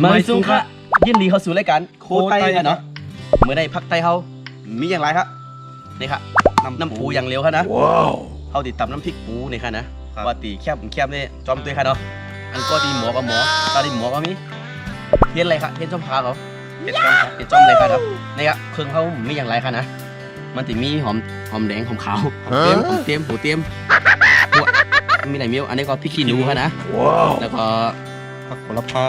มาสุขะยินดีเข้าสู่รายการโคไต้กันเนาะเมื่อได้พักไต้เฮามีอย่างไรครับนี่ครับน้ำปูอย่างเร็วครับนะเขาติดตำน้ำพริกปูนี่ครับนะว่าตีแคบนี่จอมตัวครับเนาะอันก็ตีหมอกับหมอตาดีหมอก็มีเทียนอะไรครับเทียนจอมพาเขาเทียนจอมเลยครับนี่ครับเครื่องเขามีอย่างไรครับนะมันติมีหอมแดงหอมขาวเตรียมหูเตรียมมีไหนมิ้วอันนี้ก็พริกขี้หนูครับนะแล้วก็ผักโหระพา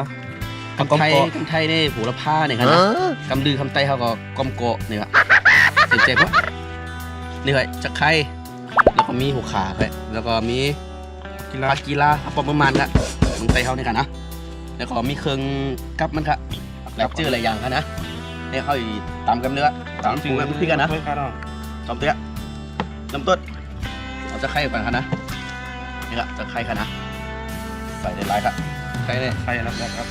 กำไทยนี่โหระพาเนี่ยครับนะกำลือคำไต้เขาก็กอมโกะนี่ครับเจ็บๆวะนี่ครับจะไข่แล้วก็มีหัวขาไปแล้วก็มีกีฬาปอมประมาณครับคำไต้เขาเนี่ยครับนะแล้วก็มีเครื่องกับมันครับแล้วเจออะไรอย่างครับนะนี่เขาตำกับเนื้อตำปูกับพริกกันนะจอมเตี้ยน้ำต้นเอาจะไข่ก่อนครับนะนี่ครับจะไข่ครับนะใส่ในลายครับไข่เนี่ยไข่นะครับ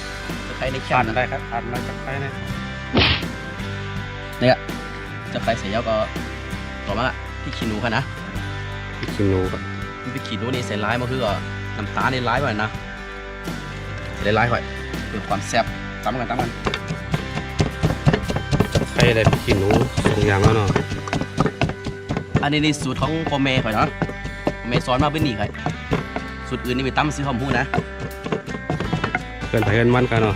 จะไข่ในแค่ได้ครับอัดมาจากไข่เนี่ยเนี่ยจะไข่เสียก็ต่อมาพี่ขี้หนูครับนะพี่ขี้หนูครับพี่ขี้หนูนี่ใส่ลายมาคือก็น้ำตาลในลายไปนะใส่ลายไปเพื่อความแซ่บตำกันจะไข่ได้พี่ขี้หนูส่งอย่างแล้วเนาะอันนี้ในสูตรของโปรเมย์ข่อยเนาะเมย์สอนมาเป็นนี่ข่อยสูตรอื่นนี่ไปตั้มซื้อหอมพูนะเพื่อนไผ่เพื่อนมันกันเนาะ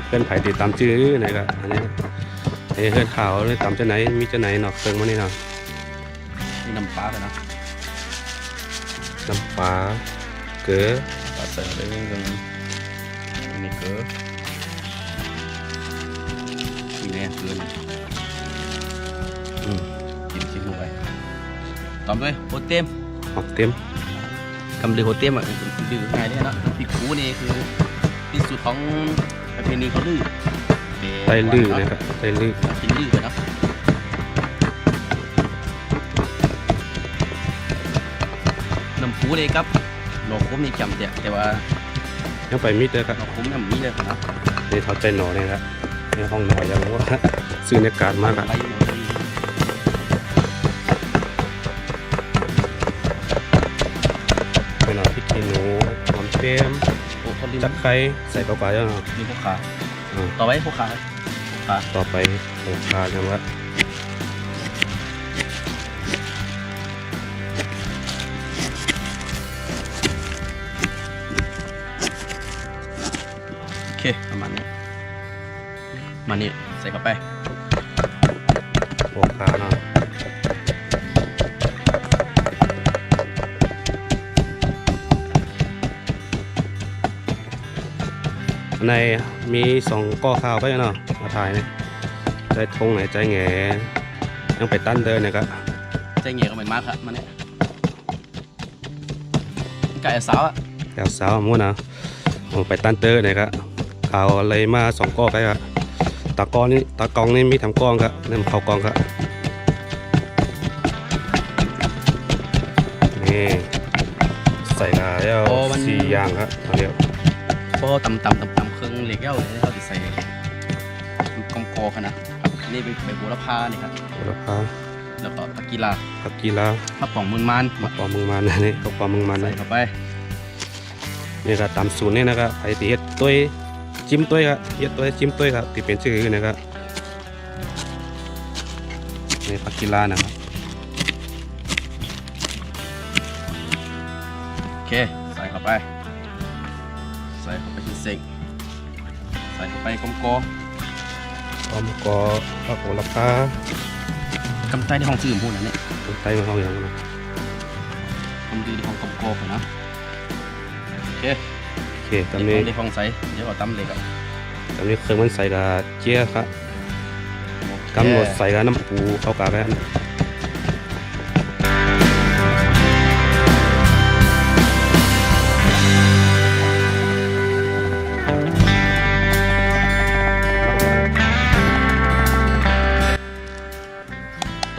เพื่อนไผ่ติดตามชื่อไหนกันอันนี้เพื่อนข่าวเลยตามจะไหนมีจะไหนเนาะเครื่องมันนี่เนาะนี่น้ำปลาเลยนะน้ำปลาเกลือปลาเสริมเลยกันนี่เกลือมีแน่เกลือชิมลงไปตามด้วยโฮเต็มกำลือโฮเต็มอ่ะดื้อง่ายเลยนะพริกปูนี่คือที่สุดของประเพณีเขาดื้อไตลื้อนะครับไตลื้อกินดื้อเลยนะน้ำปูเลยครับหนอกคุ้มนี่จำแต่ว่ายังไปมิดเลยครับหนอกคุ้มน้ำมีเลยนะในเท้าใจหนอเนี่ยครับในห้องหนอยังว่าซื้อในการมากอะเป็นหน่อพริกขี้หนูหอมเทียมจักไข่ใส่เข้าไปแล้วเนาะมีพวกขาต่อไปพวกขาต่อไปพวกขาจังวะโอเคประมาณนี้มานี่ใส่เข้าไปพวกขาเนาะในมี2ก้อข้าวไปเนาะมาถ่ายเนี่ยใจทงไหนใจแง่ยังไปตั้นเดินเนี่ยก็ใจแง่ก็เหมือนมากครับมันเนี่ยไก่สาวอะไก่สาวมั่วนะไปตั้นเดินเนี่ยก็ข่าวอะไรมา2ก้อไปครับตากองนี่มีทำกองครับนี่มันเข้ากองครับนี่ใส่แล้ว4อย่างครับเดียวพอตำเครื่องเหล็กเย้าเลยเขาจะใส่กองกอกันนะนี่เป็นใบโหระพาเนี่ยครับโหระพาแล้วก็ผักกีฬาผักป่องมึงมันนี่ผักป่องมึงมันใส่เข้าไปนี่ก็ตามสูตรนี่นะครับไอตีเฮ็ดตัวจิ้มตัวครับเฮ็ดตัวจิ้มตัวครับที่เป็นชื่อนะครับนี่ผักกีฬานะครับโอเคใส่เข้าไปชิ้นเซ็งใส่เข้าไปกอมกผักโหระพากำไตในห้องซื้อพูดนะเนี่ยกำไตในห้องอย่างนั้นกำดีในห้องกอมกนะโอเคตำนี้ในห้องใส่เดี๋ยวเอาตำเลยครับตำนี้เครื่องมันใส่กับเจี๊ยครับกำหนดใส่กับน้ำปูเข้ากัน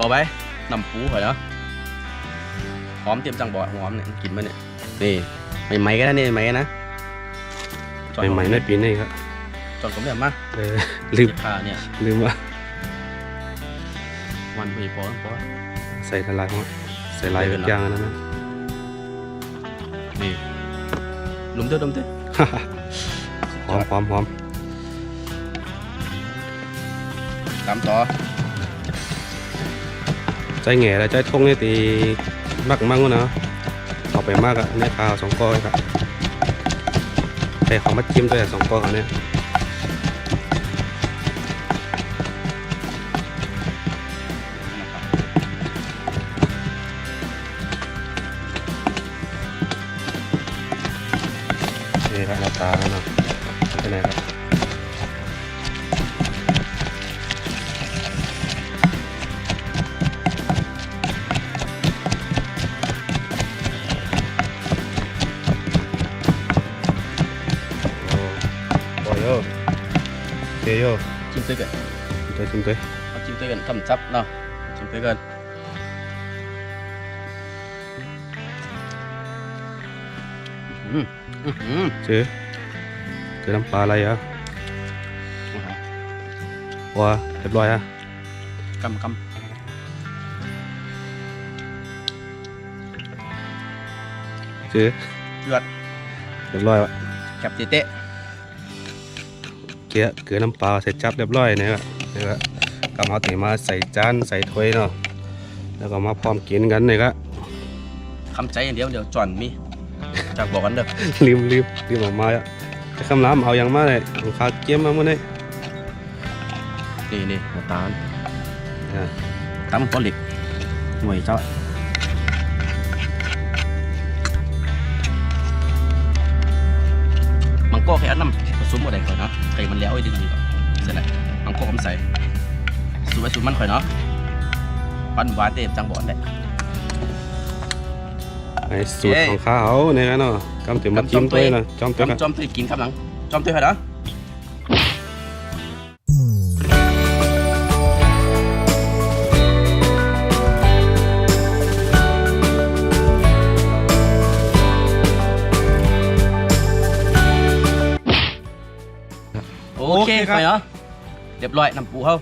ต่อไปน้ำปูเหรอหอมเตรียมจังบ่อหอมเนี่ยกินมาเนี่ยนี่ใหม่ๆกันนะนี่ใหม่ๆนะใหม่ๆในปีนี้ครับจอดผมแบบมาลืมเนี่ยลืมว่าวันพอใส่ลายใส่ลายอย่างนั้นนะนี่ดมเต้หอม ตำต่อ ใจแง่แล้วใจทงนี่ตีมักมั่งวะเนาะเอาไปมากอะเนี่ยข้าว2ก้อนครับใส่ของมาจิ้มด้วย2ก้อนเนี่ยนี่ครับหน้าตาเนาะเป็นไงครับโอ้โยเจโย จิ้มตัวกัน จิ้มตัว เอาจิ้มตัวกันทำซับเนาะจิ้มตัวกันเจอน้ำปลาอะไรอ่ะว้าเรียบร้อยอ่ะ กำ เจอ เลือด เรียบร้อยวะ แคบเตะ เกลือน้ำปลาใส่จับเรียบร้อยนะครับกำเอาตีมาใส่จานใส่ถ้วยเนาะแล้วก็มาพร้อมกินกันเลยครับ คำใจอย่างเดียวเดี๋ยวจอนมีจากบอกกันเด้อ รีบออกมาอ่ะจะคำรามเอาอย่างมาเลยลูกค้าเกี่ยมมาเมื่อนี้ นี่น้ำตาลตำก้อนเหล็กหน่วยเจ้ามังโก้แค่อันน้ำผสมหมดเลยก่อนเนาะไก่มันแล้วไอ้ดีๆก่อนเสร็จแล้วมังโก้ผมใส่สูตรไปสูตรมันข่อยเนาะปั้นหวานเต็มจังบ่อนได้ ไอ้สูตรของข้าวเนี่ยเนาะกำถึงมาจิ้มด้วยนะจอมตัวกัน จอมตัวกินครับหลังจอมตัวข่อยเนาะโอเคข่อยเนาะเรียบร้อยน้ำปูเขา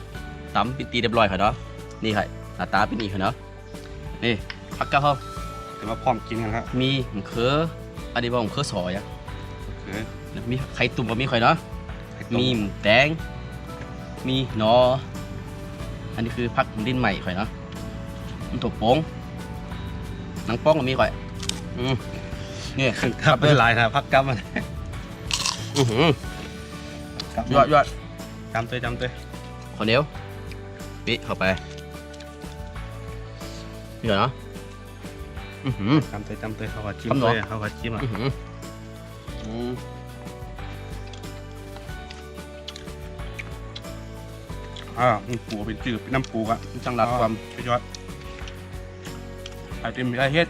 ตำปิดตีเรียบร้อยข่อยเนาะนี่ข่อยหน้าตาเป็นนี่ข่อยเนาะนี่ผักกะเพรา จะมาพร้อมกินกันครับ มีมะเขืออันนี้บอกมะเขือซอยอะมีไข่ตุ่มก็มีข่อยเนาะมีหมูแดงมีหนออันนี้คือผักดินใหม่ข่อยเนาะมันถั่วโป้งหนังโป้งก็มีข่อยนี่ ครับเป็นลายนะพักกำมัน ยอด จำตัว ข้าวเหนียวปิเข้าไปนี่ก่อนเนาะจำตัวเขาว่าจิ้มเลยเขาว่าจิ้มอ่ะปูเป็นจืดเป็นน้ำปูอ่ะ จังหลักความ ยอดไอติมไอเฮ็ด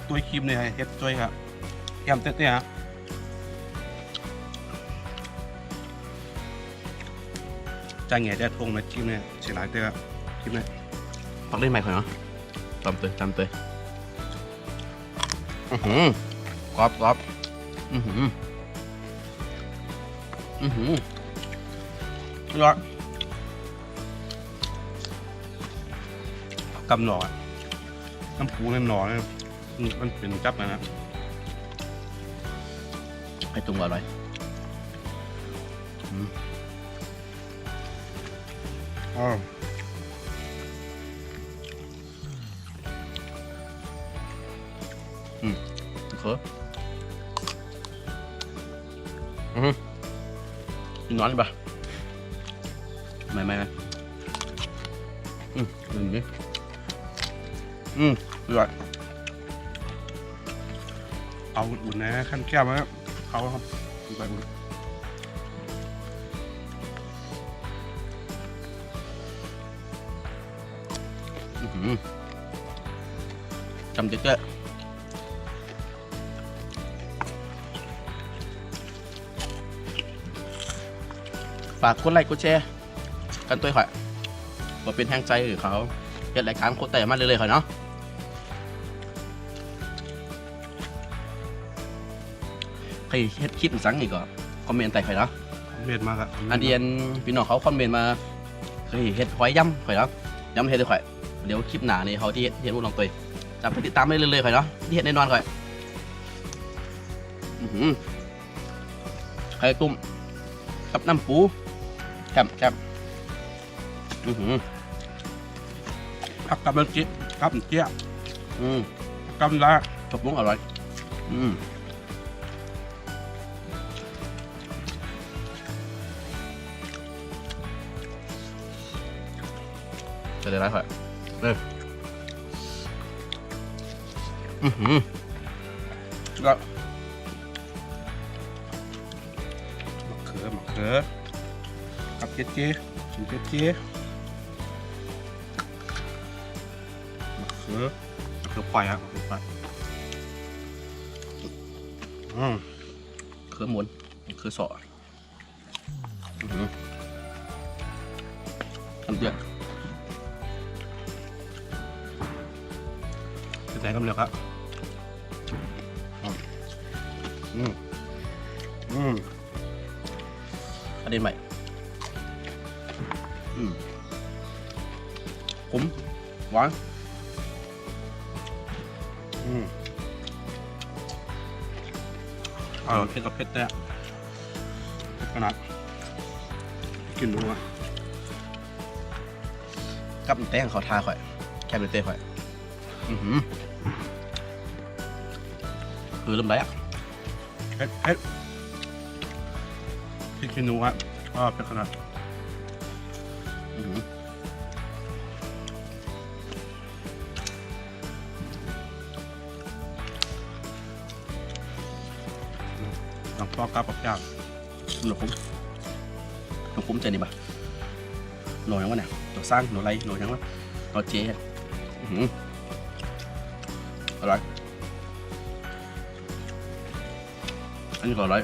ตัวครีมเนี่ยเฮ็ดตัวครับแกมเต้ๆฮะจางแง่ได้ทงมาจิ้มเนี่ยเสียหลายเต้อะจิ้มเนี่ย ผักดินใหม่ข่อยเนาะตำตัวกรอบยอดกำหน่อน้ำปูน้ำหน่อเนี่ยมันเป็นจับนะ ไข่ตุ่มอร่อยนอนป่ะไม่อย่างนี้ยอด เอาอุ่นๆนะขั้นแก้วนะครับเขาครับแบบจำเจ๊ฝากกดไลค์กดแชร์กันตัวข่อยมาเป็นแห่งใจหรือเขาเฮ็ดรายการโคตรแต่มาเรื่อยๆข่อยเนาะใครเฮ็ดคลิปสังนี่ก็คอมเมนต์ใต้ข่อยเนาะ เม็ดมากอ่ะ อันเดียนพี่น้องเขาคอมเมนต์มาเคยเฮ็ดหอยย่ำข่อยเนาะย่ำเฮ็ดได้ข่อยเดี๋ยวคลิปหน้านี่เขาที่เฮ็ดมุกลองตัวจำไปติดตามได้เรื่อยๆข่อยเนาะที่เฮ็ดแน่นอนข่อยไข่ตุ้มกับน้ำปูแคบ ผักกับมันจิ๊บกับเจี๊ยบกับละ ตบมุ้งอร่อยจะได้ไรค่อยเลยก็ มะเขือกับเจี๊ยบเจี๊ยบมะเขือควายครับมะเขือควายคือหมุนคือสอทำเดือด เป็นไงกันเลยครับประเด็นใหม่ขมหวานเผ็ดกับเผ็ดแต่ขนาดกินดูอ่ะ กับแต้งเขาทาข่อยแคบเลยเต้ข่อยคือเริ่มได้อ่ะ เผ็ดที่กินดูอ่ะเผ็ดขนาดต้องปอกกับปักยาก หนูคุ้มใจดีป่ะหน่อยยังวะเนี่ยหนูสร้างหนูไรหนูยังวะหนูเจ๊อร่อยอันนี้ก็อร่อย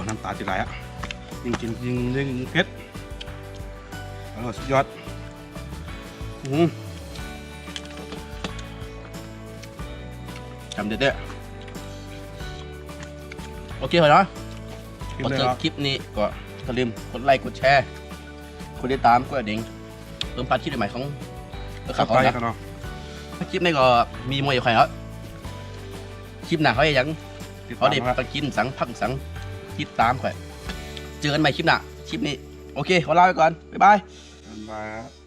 น้ำตาจะไหลอ่ะยิ่งกินยิ่งเผ็ดสุดยอดจำเด็ดโอเคเหรอพอเจอคลิปนี้ก็อย่าลืมกดไลค์กดแชร์กดติดตามกดกระดิ่งเพิ่มพาร์ทคลิปใหม่ของขับ เขา ไป นะ กันเนาะ คลิปนี้ก็มีมวยอยู่ใครครับคลิปหน้าเขายังเขาได้ไปกินสังพักสังติดตามข่อยเจอกันใหม่คลิปหน้าคลิปนี้โอเคขอลาไปก่อนบ๊ายบาย บ๊ายบาย